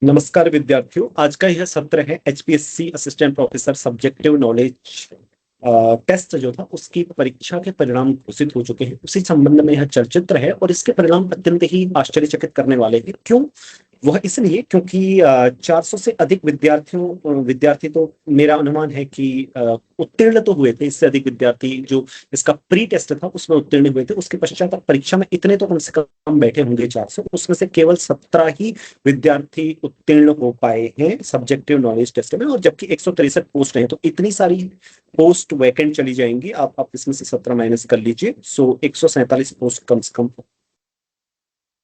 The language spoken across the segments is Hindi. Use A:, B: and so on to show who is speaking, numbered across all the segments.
A: नमस्कार विद्यार्थियों, आज का यह सत्र है HPSC assistant professor subjective knowledge test जो था उसकी परीक्षा के परिणाम घोषित हो चुके हैं। उसी संबंध में यह चलचित्र है और इसके परिणाम अत्यंत ही आश्चर्यचकित करने वाले हैं। क्यों? वह इसलिए क्योंकि 400 से अधिक विद्यार्थी तो मेरा अनुमान है कि उत्तीर्ण तो हुए थे। इससे अधिक विद्यार्थी जो इसका प्री टेस्ट था उसमें उत्तीर्ण हुए थे। उसके पश्चात परीक्षा में इतने तो कम से कम बैठे होंगे 400, उसमें से केवल 17 ही विद्यार्थी उत्तीर्ण हो पाए हैं सब्जेक्टिव नॉलेज टेस्ट में। और जबकि 163 पोस्ट हैं, तो इतनी सारी पोस्ट वैकेंट चली जाएंगी। आप इसमें से 17 माइनस कर लीजिए, सो 147 पोस्ट कम से कम।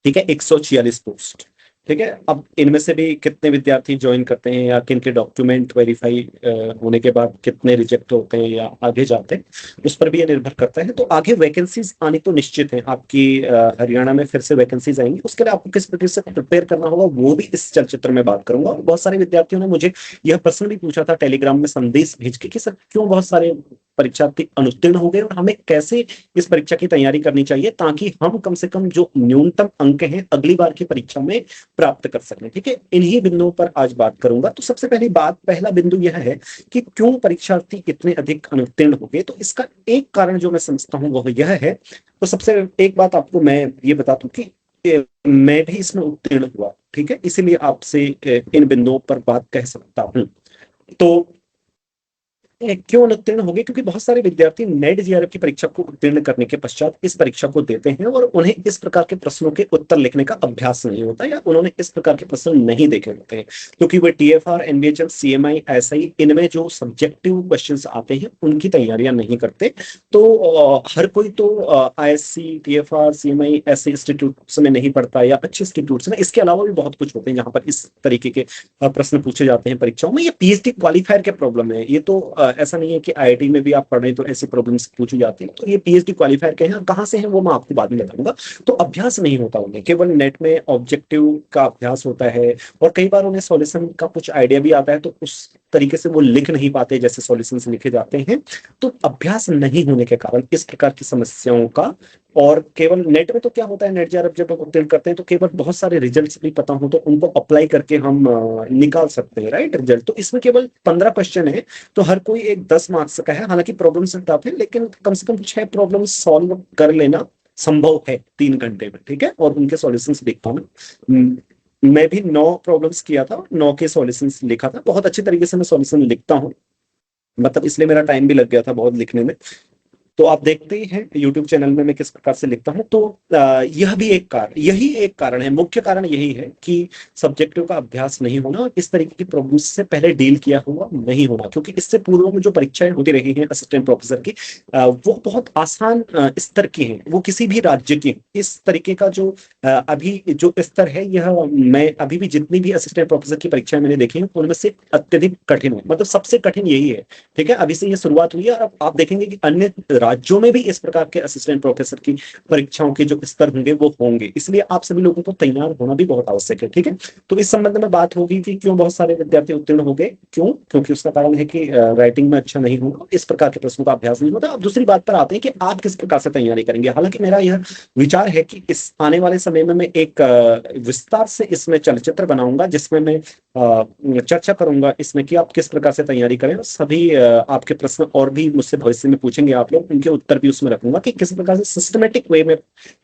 A: ठीक है, 146 पोस्ट। ठीक है, अब इनमें से भी कितने विद्यार्थी ज्वाइन करते हैं या किन के डॉक्यूमेंट वेरीफाई होने के बाद कितने रिजेक्ट होते हैं या आगे जाते हैं, उस पर भी ये निर्भर करता है। तो आगे वैकेंसीज आनी तो निश्चित है आपकी। हरियाणा में फिर से वैकेंसीज आएंगी। उसके लिए आपको किस प्रकार से प्रिपेयर करना होगा वो भी इस चलचित्र में बात करूंगा। बहुत सारे विद्यार्थियों ने मुझे यह प्रश्न भी पूछा था टेलीग्राम में संदेश भेज के कि सर क्यों बहुत सारे परीक्षार्थी अनुत्तीर्ण हो गए और हमें कैसे इस परीक्षा की तैयारी करनी चाहिए ताकि हम कम से कम जो न्यूनतम अंक हैं अगली बार की परीक्षा में प्राप्त कर सकें। ठीक है, इन्हीं बिंदुओं पर आज बात करूंगा। तो सबसे पहला बिंदु यह है कि क्यों परीक्षार्थी इतने अधिक अनुत्तीर्ण हो गए। तो इसका एक कारण जो मैं समझता हूं वह यह है। तो सबसे एक बात आपको मैं ये बता दूं कि मैं भी इसमें उत्तीर्ण हुआ। ठीक है, इसीलिए आपसे इन बिंदुओं पर बात कह सकता हूं। तो क्यों अनुत्तीर्ण हो गए? क्योंकि बहुत सारे विद्यार्थी नेट जेआरएफ की परीक्षा को उत्तीर्ण करने के पश्चात इस परीक्षा को देते हैं और उन्हें इस प्रकार के प्रश्नों के उत्तर लिखने का अभ्यास नहीं होता या उन्होंने इस प्रकार के प्रश्न नहीं देखे होते हैं। क्योंकि वे टीएफआर, एनबीएचएम, सीएमआई, एसआई इनमें जो सब्जेक्टिव क्वेश्चंस आते हैं उनकी तैयारियां नहीं करते। तो हर कोई तो आईएससी, टीएफआर, सीएमआई ऐसे इंस्टीट्यूट में नहीं पढ़ता या अच्छे इंस्टीट्यूट में। इसके अलावा भी बहुत कुछ होते हैं जहां पर इस तरीके के प्रश्न पूछे जाते हैं परीक्षाओं में। ये पीएचडी क्वालिफायर के प्रॉब्लम है। ये तो ऐसा नहीं है कि आईआईटी में भी आप पढ़ रहे हैं तो ऐसी प्रॉब्लम्स पूछी जाती है। तो ये पीएचडी क्वालिफायर के हैं, कहां से हैं वो मैं आपको बाद में बताऊंगा। तो अभ्यास नहीं होता उन्हें, केवल नेट में ऑब्जेक्टिव का अभ्यास होता है और कई बार उन्हें सॉल्यूशन का कुछ आइडिया भी आता है तो उस तरीके से वो लिख नहीं पाते जैसे सॉल्यूशंस लिखे जाते हैं। तो अभ्यास नहीं होने के कारण इस प्रकार की समस्याओं का। और केवल नेट में तो क्या होता है, नेट जेआरएफ जब हम उत्तीर्ण करते हैं तो केवल बहुत सारे रिजल्ट्स भी पता हो तो उनको अप्लाई करके हम निकाल सकते हैं, राइट, रिजल्ट। तो इसमें केवल 15 क्वेश्चन है तो हर कोई एक 10 मार्क्स का है। हालांकि प्रॉब्लम टफ है लेकिन कम से कम 6 प्रॉब्लम सॉल्व कर लेना संभव है 3 घंटे में। ठीक है, और उनके सॉल्यूशंस देखता हूँ मैं भी 9 प्रॉब्लम्स किया था, 9 के सॉल्यूशंस लिखा था। बहुत अच्छे तरीके से मैं सॉल्यूशन लिखता हूँ, मतलब इसलिए मेरा टाइम भी लग गया था बहुत लिखने में। तो आप देखते ही हैं यूट्यूब चैनल में मैं किस प्रकार से लिखता हूं। तो यही एक कारण है, मुख्य कारण यही है कि सब्जेक्टिव का अभ्यास नहीं होना और इस तरीके की प्रॉब्लम से पहले डील किया हुआ नहीं होना। क्योंकि इससे पूर्व में जो परीक्षाएं होती रही हैं असिस्टेंट प्रोफेसर की, वो बहुत आसान स्तर की हैं, वो किसी भी राज्य की। इस तरीके का जो अभी जो स्तर है, यह मैं अभी भी जितनी भी असिस्टेंट प्रोफेसर की परीक्षाएं मैंने देखी हैं उनमें से अत्यधिक कठिन है, मतलब सबसे कठिन यही है। ठीक है, अभी से ये शुरुआत हुई है और अब आप देखेंगे कि अन्य राज्यों में भी इस प्रकार के असिस्टेंट प्रोफेसर की परीक्षाओं के जो स्तर होंगे वो होंगे। इसलिए आप सभी लोगों को तैयार होना भी बहुत आवश्यक है। ठीक है, तो इस संबंध में बात होगी कि क्यों बहुत सारे विद्यार्थी उत्तीर्ण हो गए। क्यों? क्योंकि उसका कारण है कि राइटिंग में अच्छा नहीं होगा, इस प्रकार के प्रश्नों का अभ्यास नहीं होता। अब दूसरी बात पर आते हैं कि आप किस प्रकार से तैयारी करेंगे। हालांकि मेरा यह विचार है कि इस आने वाले समय में मैं एक विस्तार से इसमें चलचित्र बनाऊंगा जिसमें मैं चर्चा करूंगा इसमें कि आप किस प्रकार से तैयारी करें। सभी आपके प्रश्न और भी मुझसे भविष्य में पूछेंगे आप लोग, उनके उत्तर भी उसमें रखूंगा कि किस प्रकार से सिस्टमेटिक वे में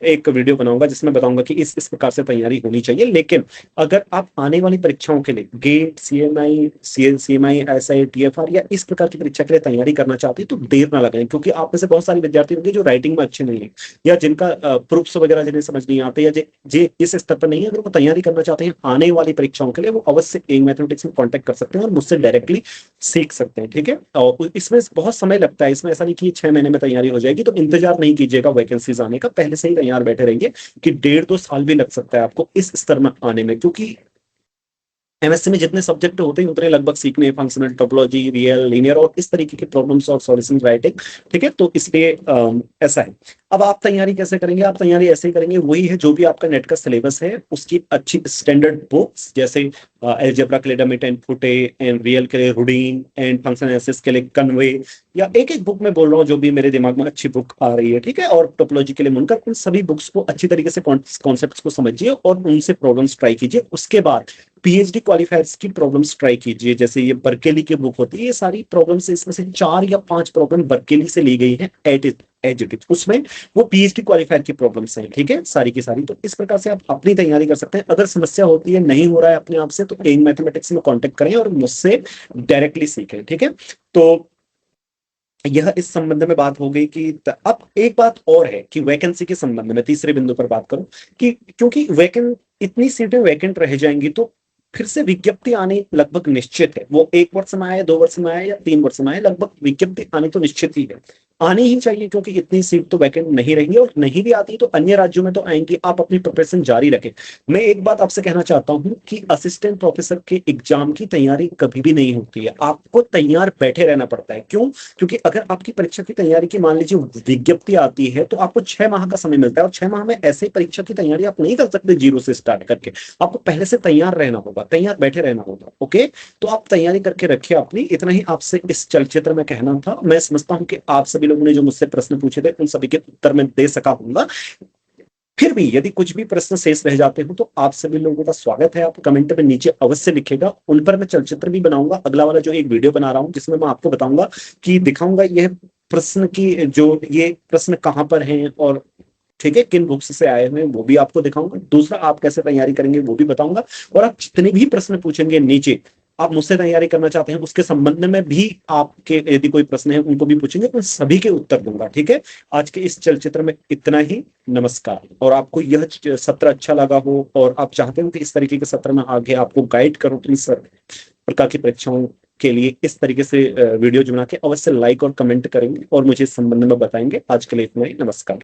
A: एक वीडियो बनाऊंगा जिसमें बताऊंगा कि इस प्रकार से तैयारी होनी चाहिए। लेकिन अगर आप आने वाली परीक्षाओं के लिए गेट, सीएमआई, एसआई, टीएफआर या इस प्रकार की परीक्षा के लिए तैयारी करना चाहते हैं तो देर ना लगाएं। क्योंकि आप में से बहुत सारे विद्यार्थी होंगे जो राइटिंग में अच्छे नहीं है या जिनका प्रूफ्स वगैरह जिन्हें समझ नहीं आते या जे इस स्तर पर नहीं है। अगर वो तैयारी करना चाहते हैं आने वाली परीक्षाओं के लिए, वो अवश्य एक मैथमेटिक्स में कॉन्टेक्ट कर सकते हैं और मुझसे डायरेक्टली सीख सकते हैं। ठीक है, और इसमें बहुत समय लगता है। इसमें ऐसा नहीं कि 6 महीने में तैयारी हो जाएगी। तो इंतजार नहीं कीजिएगा वैकेंसीज आने का, पहले से ही तैयार बैठे रहेंगे कि 1.5-2 साल भी लग सकता है आपको इस स्तर में आने में। क्योंकि एमएससी में जितने सब्जेक्ट होते हैं उतने लगभग सीखने, फंक्शनल टोपोलॉजी, रियल, लीनियर और इस तरीके के प्रॉब्लम्स और सॉल्यूशन राइटिंग। ठीक है, तो इसलिए ऐसा है। अब आप तैयारी कैसे करेंगे? आप तैयारी ऐसे ही करेंगे, वही है जो भी आपका नेट का सिलेबस है उसकी अच्छी स्टैंडर्ड बुक्स जैसे एल्जेब्रा के लिए डमिट एंड फुटे, एंड रियल के लिए रूडीन, एंड फंक्शन एनालिसिस के लिए कन्वे, या एक एक बुक में बोल रहा हूँ जो भी मेरे दिमाग में अच्छी बुक आ रही है, ठीक है। और टोपोलॉजी के लिए मुनकर, उन सभी बुक्स को अच्छी तरीके से कॉन्सेप्ट्स को समझिए और उनसे प्रॉब्लम्स ट्राई कीजिए। उसके बाद पीएचडी क्वालिफायर्स की प्रॉब्लम्स ट्राई कीजिए, जैसे ये बर्केली की बुक होती है, ये सारी प्रॉब्लम्स इसमें से 4 या 5 प्रॉब्लम बर्केली से ली गई है एज इट इज, उसमें वो पीएचडी क्वालिफायर की प्रॉब्लम्स हैं, ठीक है, सारी की सारी। तो इस प्रकार से आप अपनी तैयारी कर सकते हैं। अगर समस्या होती है, नहीं हो रहा है अपने आप से, तो एन मैथमेटिक्स में कांटेक्ट करें और मुझसे डायरेक्टली सीखें, ठीक है। तो यह इस संबंध में बात हो गई कि अब एक बात और है कि वैकेंसी के संबंध में तीसरे बिंदु पर बात करूं कि क्योंकि वैकेंट इतनी सीटें वैकेंट रह जाएंगी तो फिर से विज्ञप्ति आने लगभग निश्चित है। वो 1 वर्ष में आए, 2 वर्ष में आए या 3 वर्ष में आए, लगभग विज्ञप्ति आनी तो निश्चित ही है, आनी ही चाहिए, क्योंकि इतनी सीट तो वैकेंट नहीं रहेंगी, और नहीं भी आती तो अन्य राज्यों में तो आएंगी। आप अपनी प्रिपरेशन जारी रखें। मैं एक बात आपसे कहना चाहता हूं कि असिस्टेंट प्रोफेसर के एग्जाम की तैयारी कभी भी नहीं होती है, आपको तैयार बैठे रहना पड़ता है। क्यों? क्योंकि अगर आपकी परीक्षा की तैयारी की मान लीजिए विज्ञप्ति आती है तो आपको 6 माह का समय मिलता है, और 6 माह में ऐसे परीक्षा की तैयारी आप नहीं कर सकते जीरो से स्टार्ट करके। आपको पहले से तैयार रहना होगा, तैयार बैठे रहना होगा, ओके। तो आप तैयारी करके रखिए अपनी, इतना ही आपसे इस चलचित्र में कहना था। मैं समझता हूं कि आप सभी लोगों ने जो मुझसे प्रश्न पूछे थे उन सभी के उत्तर मैं दे सका हूंगा। फिर भी यदि कुछ भी प्रश्न शेष रह जाते हो तो आप सभी लोगों का स्वागत है, आप कमेंट में नीचे अवश्य लिखेगा, उन पर मैं चलचित्र भी बनाऊंगा। अगला वाला जो एक वीडियो बना रहा हूं जिसमें मैं आपको बताऊंगा कि दिखाऊंगा यह प्रश्न की जो ये प्रश्न कहां पर हैं, और ठीक है किन बुक्स से आए हुए हैं वो भी आपको दिखाऊंगा। दूसरा, आप कैसे तैयारी करेंगे वो भी बताऊंगा, और आप जितने भी प्रश्न पूछेंगे नीचे आप मुझसे तैयारी करना चाहते हैं उसके संबंध में भी आपके यदि कोई प्रश्न है उनको भी पूछेंगे, मैं सभी के उत्तर दूंगा, ठीक है। आज के इस चलचित्र में इतना ही। नमस्कार। और आपको यह सत्र अच्छा लगा हो और आप चाहते हो कि इस तरीके के सत्र में आगे आपको गाइड करूं तो इस प्रकार की परीक्षाओं के लिए इस तरीके से वीडियो बना के अवश्य लाइक और कमेंट करेंगे और मुझे इस संबंध में बताएंगे। आज के लिए इतना ही। नमस्कार।